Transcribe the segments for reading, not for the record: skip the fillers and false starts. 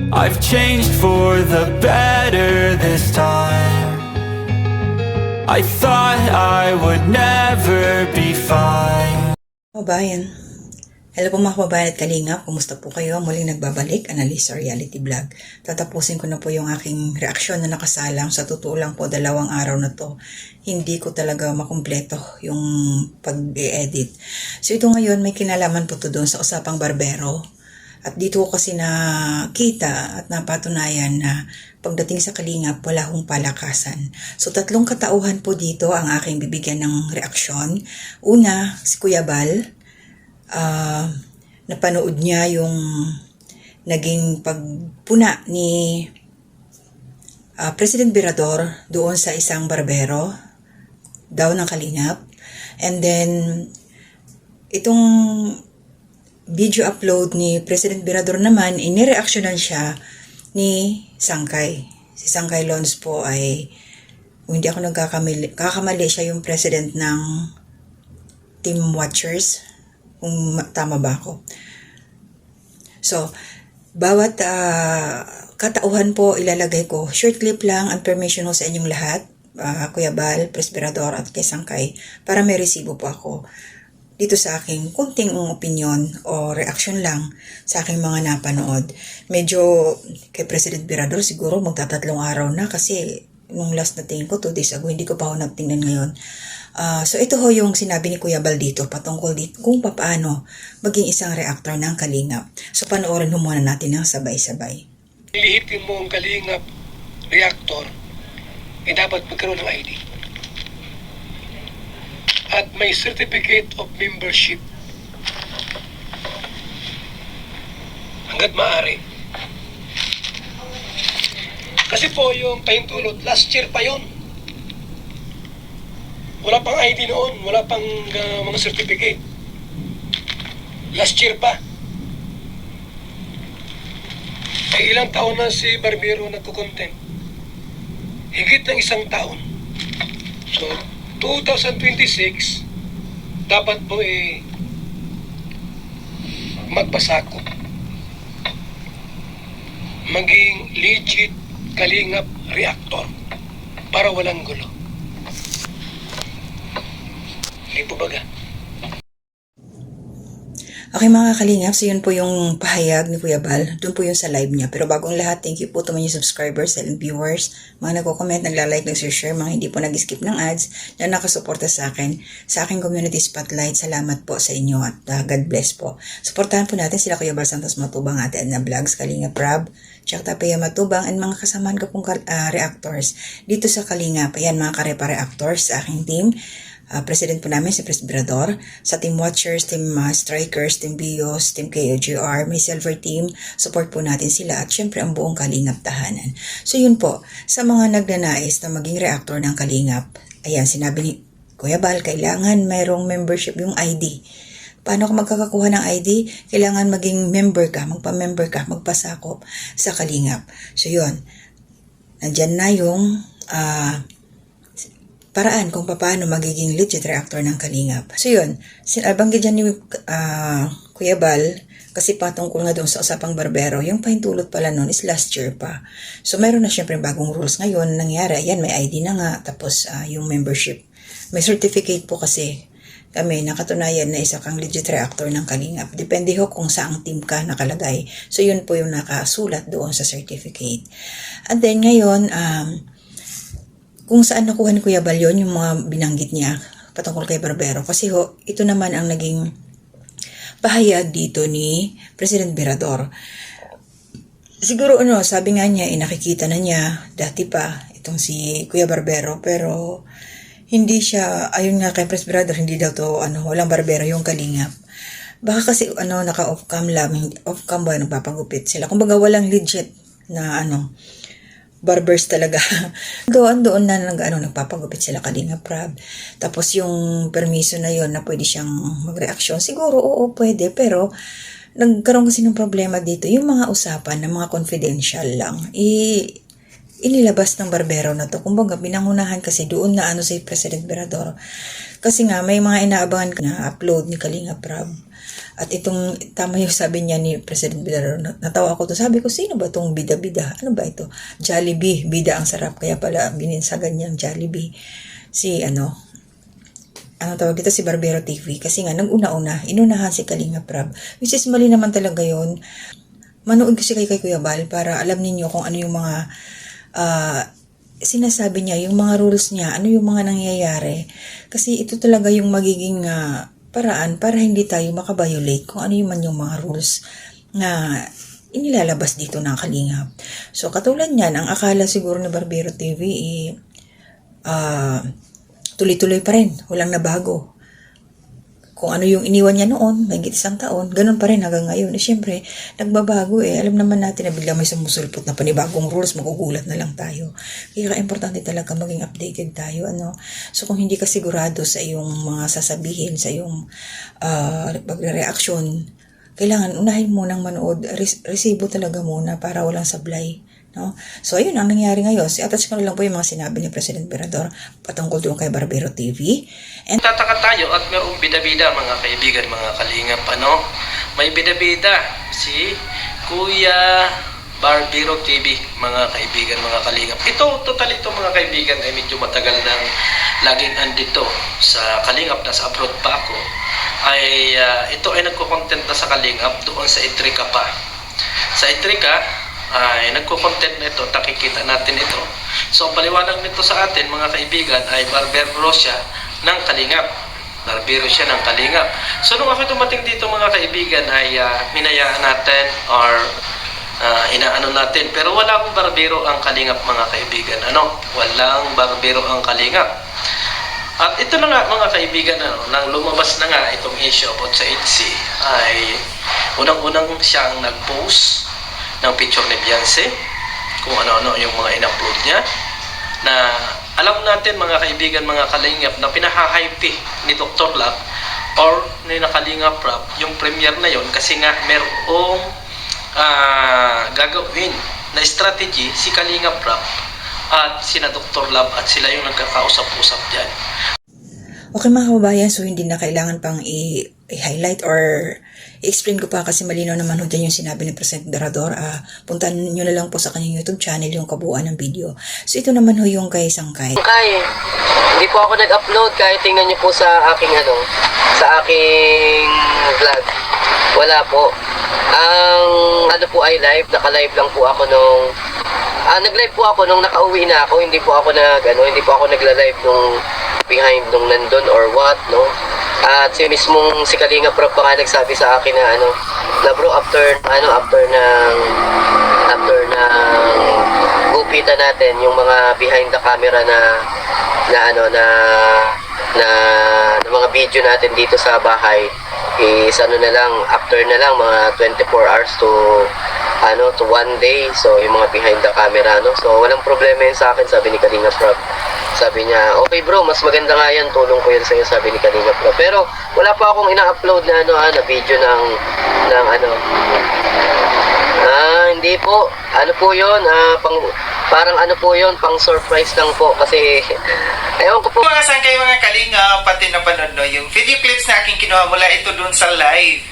I've changed for the better this time. I thought I would never be fine. Kabayan, hello po mga kababayan at kalingap, kumusta po kayo? Muling nagbabalik, Analisa Reality Vlog. Tatapusin ko na po yung aking reaksyon na nakasalang. Sa totoo lang po, 2 araw na to, hindi ko talaga makumpleto yung pag-edit. So ito ngayon, may kinalaman po to doon sa usapang barbero. At dito ko kasi nakita at napatunayan na pagdating sa kalingap, wala hong palakasan. So 3 katauhan po dito ang aking bibigyan ng reaksyon. Una, si Kuya Bal. Napanood niya yung naging pagpuna ni President Virador doon sa isang barbero daw ng kalingap. And then, itong video upload ni President Virador naman, inireaksyonan siya ni Sangkay. Si Sangkay Lons po ay, kung hindi ako kakamali siya yung president ng Team Watchers, kung tama ba ako. So, bawat katauhan po ilalagay ko. Short clip lang, ang permission ho sa inyong lahat, Kuya Bal, Virador at kay Sangkay, para may resibo po ako dito sa aking kunting opinion o reaction lang sa aking mga napanood. Medyo kay President Virador siguro magtatatlong araw na kasi nung last na tingin ko 2 days ago, hindi ko pa ako natingnan ngayon. So ito ho yung sinabi ni Kuya Bal dito patungkol dito kung paano maging isang reactor ng kalingap. So panoorin ho muna natin ng sabay-sabay. Lihipin mo ang kalingap reactor, dapat magkaroon ng ID. At may certificate of membership hanggat maaari. Kasi po yung pahintulot, last year pa yon. Wala pang ID noon, wala pang mga certificate. Last year pa. Ay ilang taon na si Barbero nagkukontent? Higit ng 1 taon. So, 2026, dapat po magpasakop. Maging legit kalingap reactor para walang gulo. Hindi po baga? Okay mga kalingap, so yun po yung pahayag ni Kuya Bal. Doon po yung sa live niya. Pero bagong lahat, thank you po to mga subscribers, silent viewers, mga nagko-comment, nagla-like, nag-share, mga hindi po nag-skip ng ads, na nakasuporta sa aking community spotlight. Salamat po sa inyo at God bless po. Suportahan po natin sila Kuya Bal Santos Matubang, Ate Edna Vlogs, Kalingap Rab, Tsaka Tapia Matubang, and mga kasamaan ko pong reactors dito sa Kalingap. Ayan mga karepa reactors sa aking team. President po namin si President Virador, sa Team Watchers, Team Strikers, Team Bios, Team KOGR, may Silver Team, support po natin sila at syempre ang buong Kalingap tahanan. So yun po, sa mga nagnanais na maging reactor ng Kalingap, ayan, sinabi ni Kuya Bal, kailangan mayroong membership, yung ID. Paano ka magkakakuha ng ID? Kailangan maging member ka, magpa-member ka, magpasakop sa Kalingap. So yun, nandyan na yung paraan kung paano magiging legit reactor ng kalingap. So yun, banggit dyan ni Kuya Bal, kasi patungkol nga doon sa usapang barbero, yung pahintulot pala noon is last year pa. So meron na syempre bagong rules ngayon, nangyari, ayan may ID na nga, tapos yung membership. May certificate po kasi kami nakatunayan na isa kang legit reactor ng kalingap. Depende ho kung saang team ka nakalagay. So yun po yung nakasulat doon sa certificate. And then ngayon, kung saan nakuha ni Kuya Bal yun, yung mga binanggit niya patungkol kay Barbero. Kasi ho, ito naman ang naging pahayag dito ni President Virador. Siguro sabi nga niya, nakikita na niya dati pa itong si Kuya Barbero, pero hindi siya, ayun nga kay President Virador, hindi daw to, walang barbero yung kalingap. Baka kasi, naka-off-cam lang, off-cam ba, nagpapagupit sila. Kumbaga walang legit na, barbers talaga. Doon na nagpapagupit sila Kalingap Rab. Tapos yung permiso na yon na pwede siyang magreaksyon. Siguro, oo, pwede. Pero, nagkaroon kasi ng problema dito. Yung mga usapan na mga confidential lang, inilabas ng barbero na to. Kumbaga, binangunahan kasi doon na si President Virador. Kasi nga, may mga inaabangan na upload ni Kalingap Rab. At itong, tama yung sabi niya ni President Villarreal, natawa ako to. Sabi ko, sino ba itong bida-bida? Ano ba ito? Jollibee, bida ang sarap. Kaya pala bininsagan niyang Jollibee. Si tawag dito, si Barbero TV. Kasi nga, nag-una-una, inunahan si Kalinga Prab. Which is mali naman talaga yon. Manood kasi kay Kuya Bal para alam ninyo kung ano yung mga sinasabi niya, yung mga rules niya, ano yung mga nangyayari. Kasi ito talaga yung magiging paraan para hindi tayo makabiolate kung ano yung man yung mga rules na inilalabas dito ng Kalingap. So, katulad niyan, ang akala siguro ng Barbero TV, tuloy-tuloy pa rin, walang nabago. Kung ano yung iniwan niya noon, may isang taon, ganun pa rin hanggang ngayon. Siyempre, nagbabago Alam naman natin na bigla may sumusulpot na panibagong rules, magugulat na lang tayo. Kaya importante talaga maging updated tayo. So, kung hindi ka sigurado sa iyong mga sasabihin, sa iyong pagre-reaction, kailangan unahin mo nang manood, resibo talaga muna para walang sablay. No? So, ayun ang nangyari ngayon. Attach ko na lang po yung mga sinabi ni President Berador patungkol doon kay Barbero TV. And tataka tayo at mayroong bida-bida mga kaibigan, mga kalingap. May bida-bida si Kuya Barbero TV, mga kaibigan, mga kalingap. Ito mga kaibigan ay medyo matagal nang laging andito sa kalingap, nasa abroad pa ako. Ito ay nagko-content na sa kalingap doon sa Itrika pa. Sa Itrika ay nagko-content na ito, nakikita natin ito. So, paliwanag nito sa atin, mga kaibigan, ay barbero siya ng Kalingap. Barbero siya ng Kalingap. So, nung ako dumating dito, mga kaibigan, ay hinayaan natin or inaano natin. Pero wala akong barbero ang Kalingap, mga kaibigan. Walang barbero ang Kalingap. At ito na nga, mga kaibigan, nang lumabas na nga itong issue about sa EDSA, ay unang-unang siyang nag-post ng picture ni Beyonce, kung ano-ano yung mga in-upload niya, na alam natin, mga kaibigan, mga kalingap, na pinahahype ni Dr. Lab or ni Kalingap Prab yung premiere na yon kasi nga merong gagawin na strategy si Kalingap Prab at sina Dr. Lab at sila yung nagkakausap-usap dyan. okay mga kababayan, so hindi na kailangan pang i-highlight or i-explain ko pa kasi malinaw naman ho dyan yung sinabi ni President Berador. Puntahan nyo na lang po sa kanyang YouTube channel yung kabuuan ng video. So ito naman ho yung kay Sangkay. Hindi po ako nag-upload kahit tingnan nyo po sa aking sa aking vlog. Wala po. Ang po ay live, naka-live lang po ako nung nag-live po ako nung nakauwi na ako. Hindi po ako nagla-live nung behind nung nandun or what, no? At si Kalinga Prab pa nga nagsabi sa akin na bro, after ng gupitan natin yung mga behind the camera na mga video natin dito sa bahay is na lang, after na lang mga 24 hours to 1 day. So yung mga behind the camera, so walang problema yun sa akin, sabi ni Kalinga Prab. Sabi niya, okay bro, mas maganda nga yan, tulong ko yan sa'yo, sabi ni Kalinga Prab. Pero wala pa akong ina-upload na na video ng hindi po, po yun, parang po yun, pang surprise lang po, kasi ayaw ko po. Mga sangkay, mga kalinga, pati napanood yung video clips na aking kinuha mula ito dun sa live,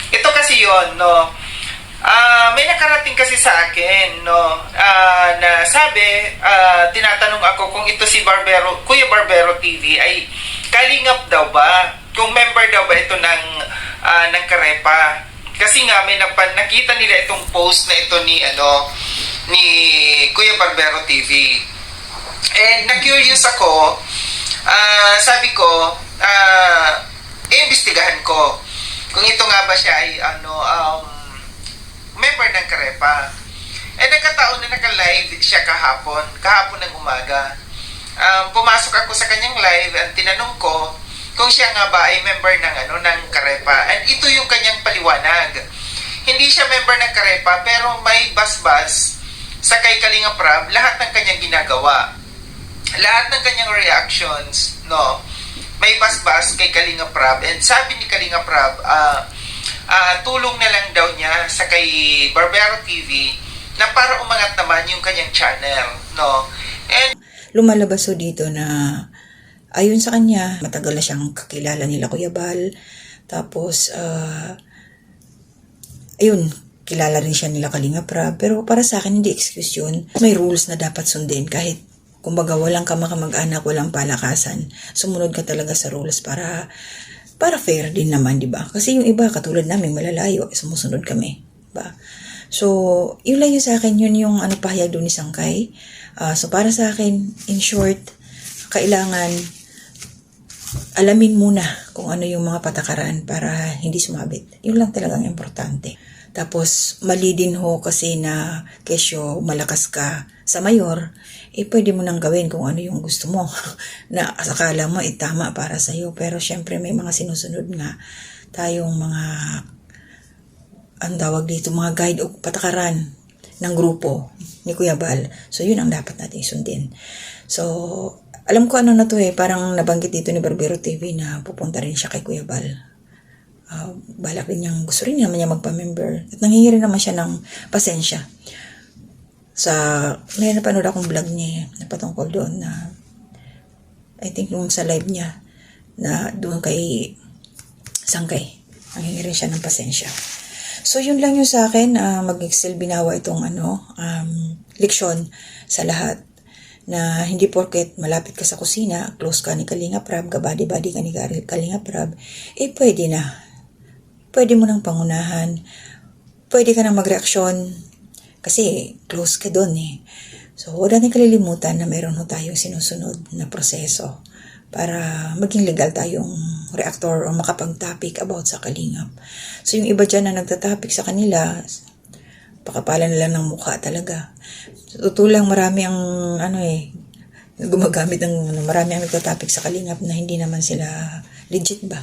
ito kasi yun, may nakarating kasi sa akin, na sabi, tinatanong ako kung ito si Kuya Barbero TV ay kalingap daw ba? Kung member daw ba ito ng Karepa? Kasi nga may nakita nila itong post na ito ni Kuya Barbero TV. And na-curious ako, sabi ko, iimbestigahan ko kung ito nga ba siya ay member ng Karepa. Nagkataon na naka-live siya kahapon ng umaga. Pumasok ako sa kanyang live at tinanong ko kung siya nga ba ay member ng Karepa. And ito yung kanyang paliwanag. Hindi siya member ng Karepa pero may basbas sa kay Kalinga Prab lahat ng kanyang ginagawa. Lahat ng kanyang reactions, may basbas kay Kalinga Prab. And sabi ni Kalinga Prab, tulong na lang daw niya sa kay Barbero TV na para umangat naman yung kanyang channel, And lumalabas ho dito na ayon sa kanya, matagal na siyang kakilala nila Kuya Bal, Tapos, ayun, kilala rin siya nila Kalinga Prab. Pero para sa akin, hindi excuse yun. May rules na dapat sundin kahit kumbaga walang kamag-anak, walang palakasan. Sumunod ka talaga sa rules para fair din naman, di ba? Kasi yung iba, katulad namin, malalayo, sumusunod kami. Diba? So, yun lang yung sa akin, yun yung pahayag doon ni Sangkay. So, para sa akin, in short, kailangan alamin muna kung ano yung mga patakaran para hindi sumabit. Yun lang talagang importante. Tapos, mali din ho kasi na kesyo malakas ka sa mayor, pwede mo nang gawin kung ano yung gusto mo. Na akala mo, tama para sa'yo. Pero syempre, may mga sinusunod nga tayong mga, ang tawag dito, mga guide o patakaran ng grupo ni Kuya Bal. So, yun ang dapat natin sundin. So, alam ko ano na to parang nabanggit dito ni Barbero TV na pupunta rin siya kay Kuya Bal. Balak rin niyang, gusto rin naman niya magpa-member. At nanghihingi naman siya ng pasensya. May napanood akong vlog niya na patungkol doon na, I think nung sa live niya, na doon kay Sangkay. Nanghihingi rin siya ng pasensya. So, yun lang yung sa akin. Mag-excel binawa itong leksyon sa lahat. Na hindi porket malapit ka sa kusina, close ka ni Kalinga Prab, kabady-bady ka ni Kalinga Prab, pwede na. Pwede mo nang pangunahan. Pwede ka nang magreaksyon. Kasi close ka doon So, huwag natin kalilimutan na meron tayong sinusunod na proseso para maging legal tayong reactor o makapag-topic about sa Kalingap. So, yung iba dyan na nagtatopic sa kanila, pakapalan nila ng mukha talaga. So, tutulang marami ang gumagamit ng marami ang nagtatopic sa Kalingap na hindi naman sila legit ba.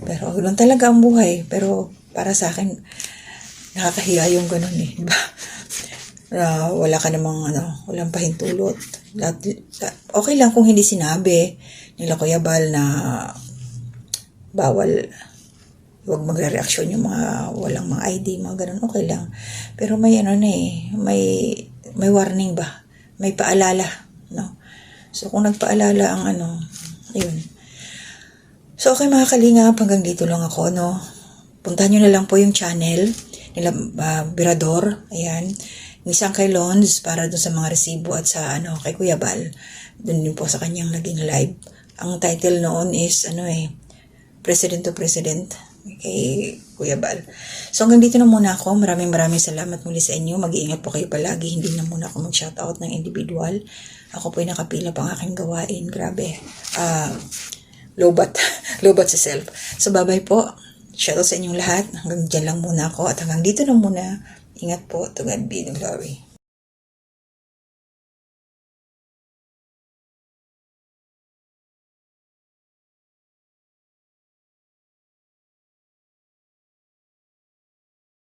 Pero ganoon talaga ang buhay. Pero para sa akin, nakakahiya yung ganun diba? Wala ka namang walang pahintulot. Okay lang kung hindi sinabi nila Kuya Bal na bawal, huwag magre-reaksyon yung mga walang mga ID, mga ganun, okay lang. Pero may may warning ba? May paalala, no? So kung nagpaalala ang ayun. So okay mga Kalingap, hanggang dito lang ako, no? Puntahan nyo na lang po yung channel nila Birador, ayan. Minsan kay Lons para dun sa mga resibo at sa kay Kuya Bal. Dun din po sa kanyang naging live. Ang title noon is President to President kay Kuya Bal. So hanggang dito na muna ako. Maraming salamat muli sa inyo. Mag-iingat po kayo palagi. Hindi na muna ako mag-shoutout ng individual. Ako po ay nakapila pang aking gawain. Grabe. Lobat sa self. So bye-bye po. Shoutout sa inyong lahat. Hanggang dyan lang muna ako. At hanggang dito na muna. Ingat po. To God be the glory.